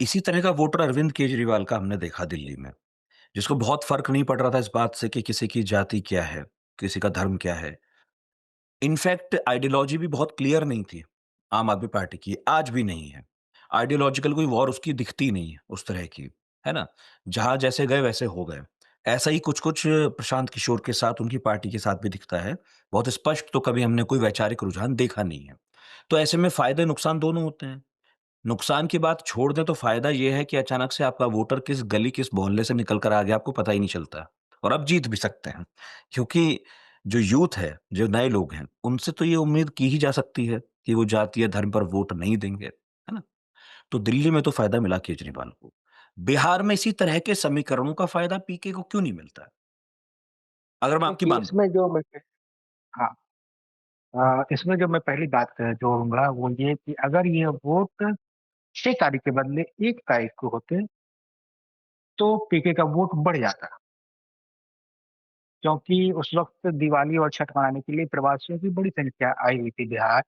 इसी तरह का वोटर अरविंद केजरीवाल का हमने देखा दिल्ली में, जिसको बहुत फ़र्क नहीं पड़ रहा था इस बात से कि किसी की जाति क्या है, किसी का धर्म क्या है। इनफैक्ट आइडियोलॉजी भी बहुत क्लियर नहीं थी, आम आदमी पार्टी की, आज भी नहीं है। आइडियोलॉजिकल कोई वॉर उसकी दिखती नहीं है उस तरह की, है ना? जहाँ जैसे गए वैसे हो गए। ऐसा ही कुछ-कुछ प्रशांत किशोर के साथ, उनकी पार्टी के साथ भी दिखता है। बहुत स्पष्ट तो कभी हमने कोई वैचारिक रुझान देखा नहीं है। तो ऐसे में फ़ायदे-नुकसान दोनों होते हैं। नुकसान की बात छोड़ दें तो फ़ायदा ये है कि अचानक से आपका वोटर किस गली, किस मोहल्ले से निकल कर आ गया आपको पता ही नहीं चलता और आप जीत भी सकते हैं। क्योंकि जो यूथ है, जो नए लोग हैं, उनसे तो ये उम्मीद की ही जा सकती है कि वो जाति या धर्म पर वोट नहीं देंगे, है ना? तो दिल्ली में तो फ़ायदा मिला केजरीवाल को। बिहार में इसी तरह के समीकरणों का फ़ायदा पीके को क्यों नहीं मिलता है? अगर मैं आपकी देखिए, मानूँ। इसमें जो मैं हाँ, इसमें जो मैं पहली बात जोड़ूँगा वो ये कि अगर ये वोट 6 तारीख के बदले 1 तारीख को होते, तो पीके का वोट बढ़ जाता। क्योंकि उस वक़्त दिवाली और छठ मनाने के लिए प्रवासियों की बड़ी संख्या आई हुई थी बिहार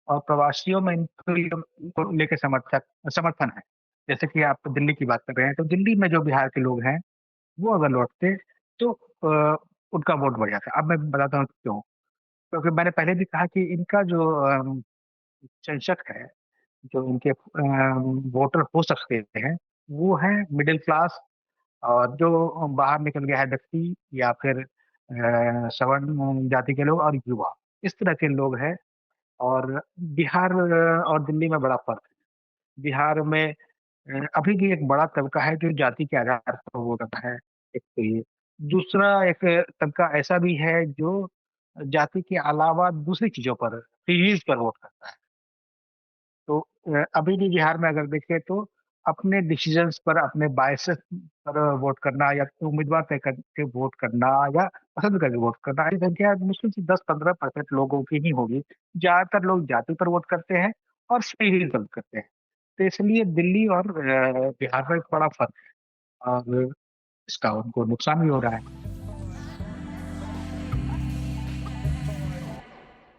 और प्रवासियों में इनको लेके समर्थन है। जैसे कि आप दिल्ली की बात कर रहे हैं, तो दिल्ली में जो बिहार के लोग हैं, वो अगर लौटते तो उनका वोट बढ़ जाता। अब मैं बताता हूँ क्यों? क्योंकि मैंने पहले भी कहा कि इनका जो चंचक है, जो इनके वोटर हो सकते हैं, वो है मिडल क्लास और जो बाहर निकल गया है व्यक्ति या फिर सवर्ण जाति के लोग और युवा, इस तरह के लोग हैं और बिहार और दिल्ली में बड़ा फ़र्क है। बिहार में अभी भी एक बड़ा तबका है जो जाति के आधार पर वोट करता है, एक तो ये। दूसरा एक तबका ऐसा भी है जो जाति के अलावा दूसरी चीज़ों पर, फिर पर वोट करता है। तो अभी भी बिहार में अगर देखें तो अपने डिसीज़न्स पर, अपने बायसेस पर वोट करना या उम्मीदवार तय करके वोट करना या पसंद करके वोट करना, ये संख्या मुश्किल से 10-15% लोगों की ही होगी। ज़्यादातर लोग जाति पर वोट करते हैं और सिटीज़न करते हैं। तो इसलिए दिल्ली और बिहार में एक बड़ा फ़र्क है और इसका उनको नुकसान भी हो रहा है।